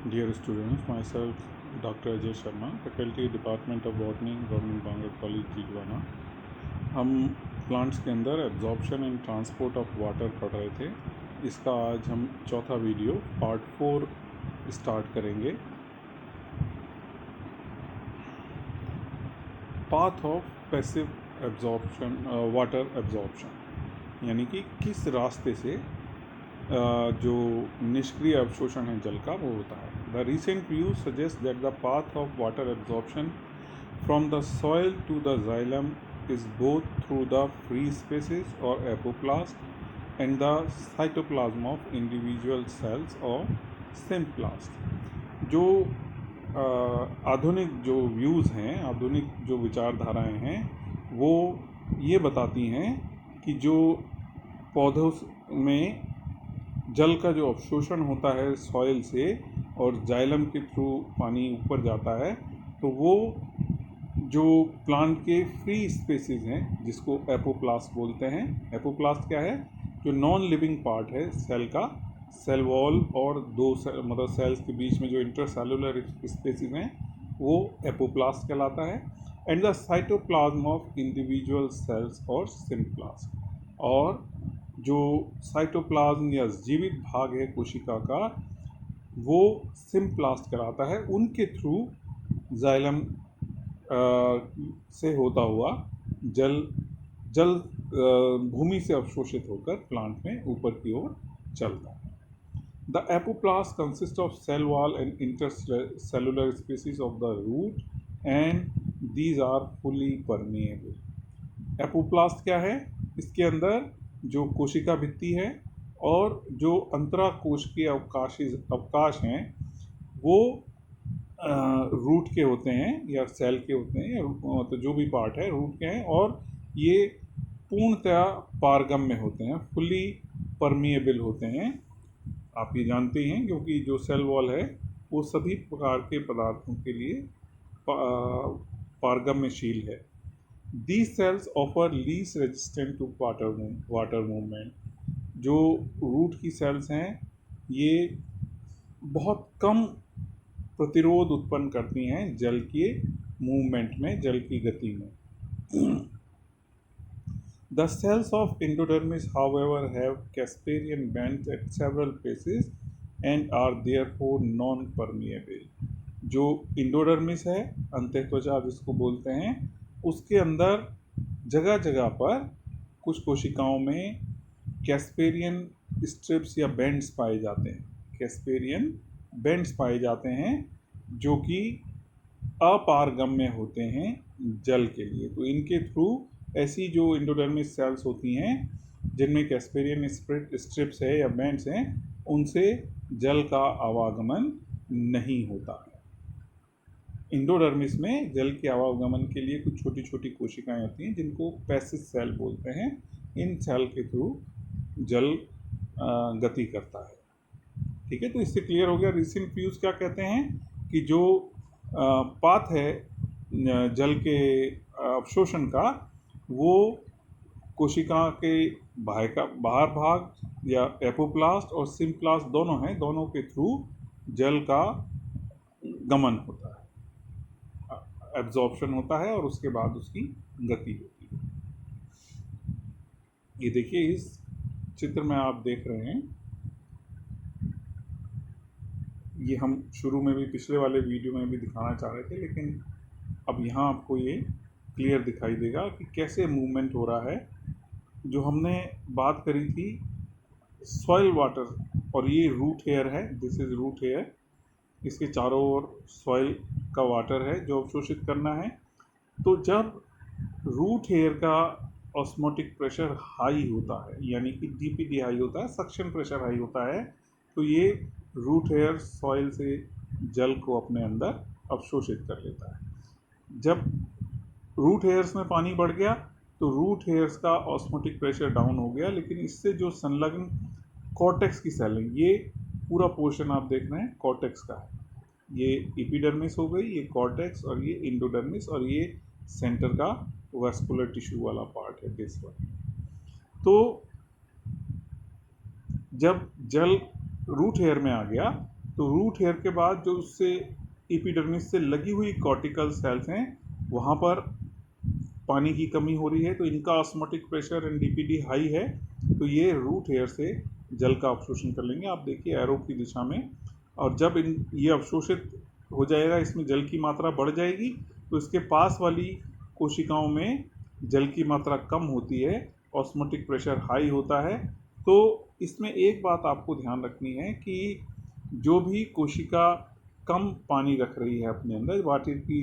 Dear students, myself Dr. Ajay Sharma, faculty department of botany, government Bangur college Tilwana. हम plants के अंदर absorption and transport of water पढ़ रहे थे। इसका आज हम चौथा वीडियो पार्ट 4 स्टार्ट करेंगे। Path of passive absorption, water absorption, यानी कि किस रास्ते से जो निष्क्रिय अवशोषण है जल का वो होता है। The recent view suggest that the path of water absorption from the soil to the xylem is both through the free spaces और apoplast and the cytoplasm of individual cells और सिम्प्लास्ट। जो आधुनिक जो व्यूज़ हैं, आधुनिक जो विचारधाराएं हैं, वो ये बताती हैं कि जो पौधों में जल का जो अवशोषण होता है सॉइल से और जाइलम के थ्रू पानी ऊपर जाता है, तो वो जो प्लांट के फ्री स्पेसिस हैं जिसको एपोप्लास्ट बोलते हैं। एपोप्लास्ट क्या है? जो नॉन लिविंग पार्ट है सेल का, सेल वॉल और दो मतलब सेल्स के बीच में जो इंटरसेलुलर स्पेसिस हैं वो एपोप्लास्ट कहलाता है। And the cytoplasm of individual cells और सिम्प्लास्ट। और जो साइटोप्लाज्म या जीवित भाग है कोशिका का वो सिम्प्लास्ट कहलाता है। उनके थ्रू जाइलम से होता हुआ जल भूमि से अवशोषित होकर प्लांट में ऊपर की ओर चलता है। The apoplast consist of cell wall and intercellular spaces of the root and these are fully permeable. Apoplast क्या है? इसके अंदर जो कोशिका भित्ति है और जो अंतराकोश के अवकाश हैं वो रूट के होते हैं या सेल के होते हैं, तो जो भी पार्ट है रूट के हैं, और ये पूर्णतया पारगम्य होते हैं, फुली परमिएबल होते हैं। आप ये जानते हैं क्योंकि जो सेल वॉल है वो सभी प्रकार के पदार्थों के लिए पारगम्यशील है। These cells offer least resistant to water movement। जो रूट की सेल्स हैं ये बहुत कम प्रतिरोध उत्पन्न करती हैं जल के मूवमेंट में, जल की गति में। The cells of endodermis, however, have Casparian bands at several places and are therefore non-permeable। जो इंडोडर्मिस है, अंतःत्वचा जिसको बोलते हैं, उसके अंदर जगह जगह पर कुछ कोशिकाओं में कैस्पेरियन स्ट्रिप्स या बेंड्स पाए जाते हैं। कैस्पेरियन बेंड्स पाए जाते हैं जो कि अपारगम्य होते हैं जल के लिए। तो इनके थ्रू ऐसी जो इंडोडर्मिस सेल्स होती हैं जिनमें कैस्पेरियन स्ट्रिप्स है या बेंड्स हैं, उनसे जल का आवागमन नहीं होता है। इंडोडर्मिस में जल के आवागमन के लिए कुछ छोटी छोटी कोशिकाएं होती हैं जिनको पैसिव सेल बोलते हैं। इन सेल के थ्रू जल गति करता है। ठीक है, तो इससे क्लियर हो गया। रिसेंट व्यूज क्या कहते हैं कि जो पाथ है जल के अवशोषण का, वो कोशिका के बाहर भाग या एपोप्लास्ट और सिम्प्लास्ट दोनों हैं, दोनों के थ्रू जल का गमन होता है, एब्जॉर्प्शन होता है और उसके बाद उसकी गति होती है। ये देखिए इस चित्र में आप देख रहे हैं, ये हम शुरू में भी पिछले वाले वीडियो में भी दिखाना चाह रहे थे, लेकिन अब यहाँ आपको ये क्लियर दिखाई देगा कि कैसे मूवमेंट हो रहा है। जो हमने बात करी थी सॉइल वाटर, और ये रूट हेयर है, दिस इज रूट हेयर, इसके चारों ओर सॉइल का वाटर है जो अवशोषित करना है। तो जब रूट हेयर का ऑस्मोटिक प्रेशर हाई होता है, यानी कि डीपीडी हाई होता है, सक्शन प्रेशर हाई होता है, तो ये रूट हेयर सॉइल से जल को अपने अंदर अवशोषित कर लेता है। जब रूट हेयर्स में पानी बढ़ गया तो रूट हेयर्स का ऑस्मोटिक प्रेशर डाउन हो गया, लेकिन इससे जो संलग्न कॉर्टेक्स की सेल है, ये पूरा पोर्शन आप देख रहे हैं कॉर्टेक्स का है, ये एपिडर्मिस हो गई, ये कॉर्टेक्स, और ये इंडोडर्मिस, और ये सेंटर का वैस्कुलर टिश्यू वाला पार्ट है दिस वन। तो जब जल रूट हेयर में आ गया तो रूट हेयर के बाद जो उससे एपिडर्मिस से लगी हुई कॉर्टिकल सेल्स हैं वहाँ पर पानी की कमी हो रही है, तो इनका osmotic pressure and DPD high है, तो ये रूट हेयर से जल का अवशोषण कर लेंगे। आप देखिए एरो की दिशा में, और जब ये अवशोषित हो जाएगा, इसमें जल की मात्रा बढ़ जाएगी, तो इसके पास वाली कोशिकाओं में जल की मात्रा कम होती है, ऑस्मोटिक प्रेशर हाई होता है। तो इसमें एक बात आपको ध्यान रखनी है कि जो भी कोशिका कम पानी रख रही है अपने अंदर, वाटर की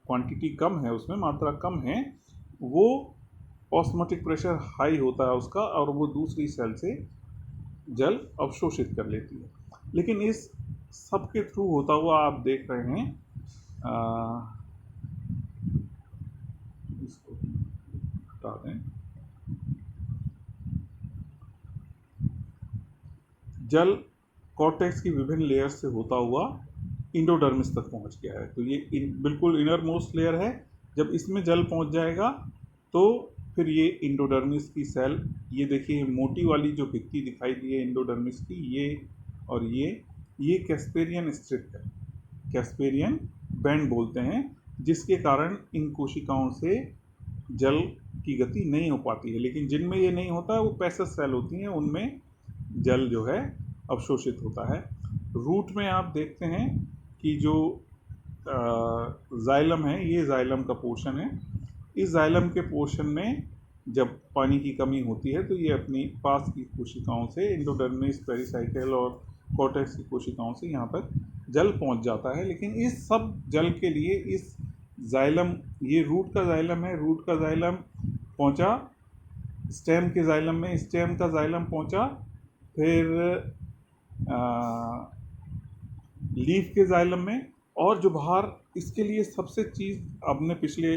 क्वांटिटी कम है, उसमें मात्रा कम है, वो ऑस्मोटिक प्रेशर हाई होता है उसका, और वो दूसरी सेल से जल अवशोषित कर लेती है। लेकिन इस सब के थ्रू होता हुआ आप देख रहे हैं, इसको हटा दें, जल कॉर्टेक्स की विभिन्न लेयर्स से होता हुआ इंडोडर्मिस तक पहुंच गया है। तो ये बिल्कुल इनर मोस्ट लेयर है। जब इसमें जल पहुंच जाएगा तो फिर ये इंडोडर्मिस की सेल, ये देखिए मोटी वाली जो भित्ति दिखाई दी है इंडोडर्मिस की, ये और ये कैस्पेरियन स्ट्रिप है, कैस्पेरियन बैंड बोलते हैं, जिसके कारण इन कोशिकाओं से जल की गति नहीं हो पाती है। लेकिन जिनमें ये नहीं होता है वो पैसेज सेल होती हैं, उनमें जल जो है अवशोषित होता है। रूट में आप देखते हैं कि जो जाइलम है, ये जाइलम का पोर्शन है। इस जाइलम के पोर्शन में जब पानी की कमी होती है तो ये अपनी पास की कोशिकाओं से, इंडोडर्मिस, पेरिसाइकिल और कॉर्टेक्स की कोशिकाओं से यहाँ पर जल पहुँच जाता है। लेकिन इस सब जल के लिए इस जाइलम, ये रूट का जाइलम है, रूट का जाइलम पहुँचा स्टेम के जाइलम में, स्टेम का जाइलम पहुँचा फिर लीफ के जाइलम में, और जो बाहर इसके लिए सबसे चीज़ आपने पिछले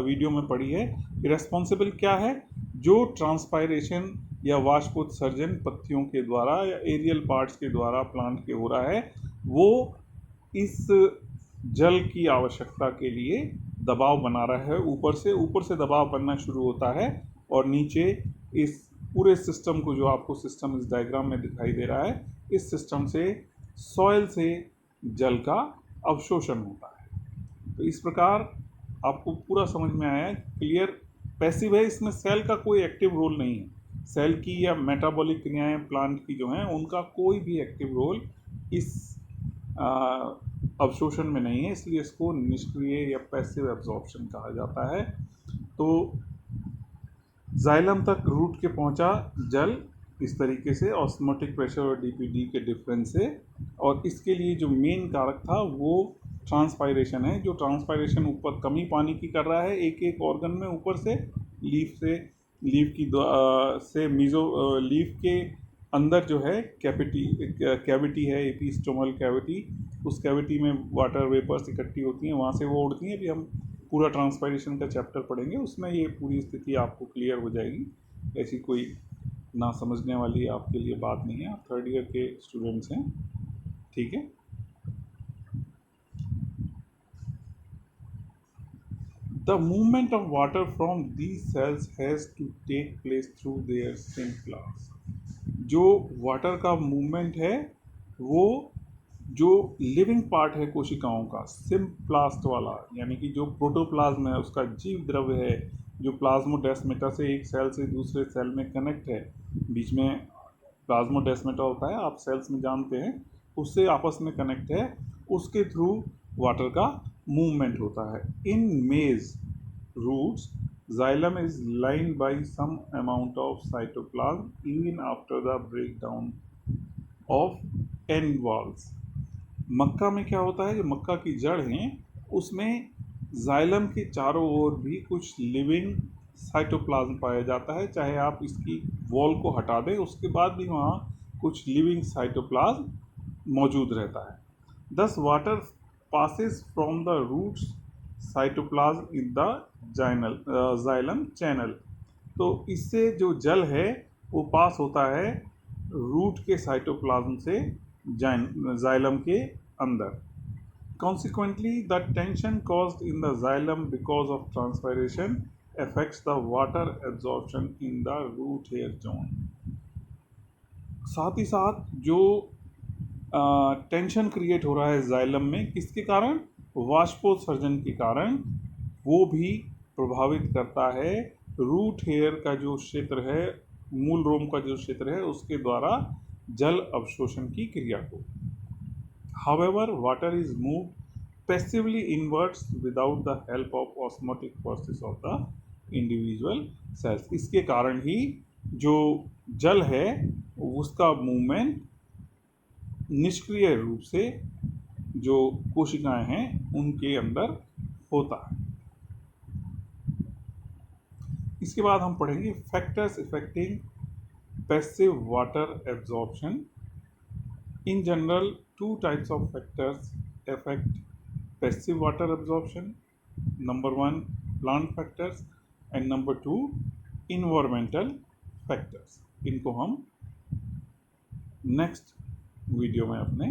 वीडियो में पढ़ी है, रिस्पॉन्सिबल क्या है, जो ट्रांसपायरेशन या वाष्पोत्सर्जन पत्तियों के द्वारा या एरियल पार्ट्स के द्वारा प्लांट के हो रहा है, वो इस जल की आवश्यकता के लिए दबाव बना रहा है। ऊपर से दबाव बनना शुरू होता है, और नीचे इस पूरे सिस्टम को, जो आपको सिस्टम इस डायग्राम में दिखाई दे रहा है, इस सिस्टम से सॉइल से जल का अवशोषण होता है। तो इस प्रकार आपको पूरा समझ में आया, क्लियर। पैसिव है, इसमें सेल का कोई एक्टिव रोल नहीं है। सेल की या मेटाबॉलिक क्रियाएं प्लांट की जो हैं, उनका कोई भी एक्टिव रोल इस अवशोषण में नहीं है, इसलिए इसको निष्क्रिय या पैसिव एब्जॉर्प्शन कहा जाता है। तो जाइलम तक रूट के पहुंचा जल इस तरीके से, ऑस्मोटिक प्रेशर और डीपीडी के डिफरेंस से, और इसके लिए जो मेन कारक था वो ट्रांसपायरेशन है। जो ट्रांसपायरेशन ऊपर कमी पानी की कर रहा है एक एक ऑर्गन में, ऊपर से लीफ के अंदर जो है कैविटी है, एपिस्टोमल कैविटी, उस कैविटी में वाटर वेपर्स इकट्ठी होती हैं, वहाँ से वो उड़ती हैं। अभी हम पूरा ट्रांसपायरेशन का चैप्टर पढ़ेंगे, उसमें ये पूरी स्थिति आपको क्लियर हो जाएगी। ऐसी कोई ना समझने वाली आपके लिए बात नहीं है, आप थर्ड ईयर के स्टूडेंट्स हैं, ठीक है। The movement of water from these cells has to take place through their symplasm. जो वाटर का मूवमेंट है वो जो लिविंग पार्ट है कोशिकाओं का, सिम्प्लास्ट वाला, यानी कि जो प्रोटोप्लाज्म है, उसका जीव द्रव्य है, जो प्लाज्मोडेस्माटा से एक सेल से दूसरे सेल में कनेक्ट है, बीच में प्लाज्मोडेस्माटा होता है, आप सेल्स में जानते हैं, उससे आपस में कनेक्ट है, उसके थ्रू वाटर का मूवमेंट होता है। इन मेज roots, xylem is lined by some amount of cytoplasm even after the breakdown of end walls. मक्का में क्या होता है, जो मक्का की जड़ हैं उसमें जाइलम के चारों ओर भी कुछ लिविंग साइटोप्लाज्म पाया जाता है। चाहे आप इसकी वॉल को हटा दें, उसके बाद भी वहाँ कुछ लिविंग साइटोप्लाज्म मौजूद रहता है। Thus water passes from the roots cytoplasm in the xylem channel. तो इससे जो जल है वो पास होता है रूट के साइटोप्लाज्म से जाइलम के अंदर। Consequently, the tension caused in the xylem because of transpiration affects the water absorption in the root hair zone. साथ ही साथ जो टेंशन क्रिएट हो रहा है जाइलम में, किसके कारण? वाष्पोत्सर्जन के कारण वो भी प्रभावित करता है रूट हेयर का जो क्षेत्र है, मूल रोम का जो क्षेत्र है, उसके द्वारा जल अवशोषण की क्रिया को। However, water is moved passively inwards without the help of osmotic forces of the individual cells. इसके कारण ही जो जल है उसका मूवमेंट निष्क्रिय रूप से जो कोशिकाएं हैं उनके अंदर होता है। इसके बाद हम पढ़ेंगे factors affecting passive water absorption. In general, two types of factors affect passive water absorption. Number one, plant factors, and number two, environmental factors. इनको हम नेक्स्ट वीडियो में अपने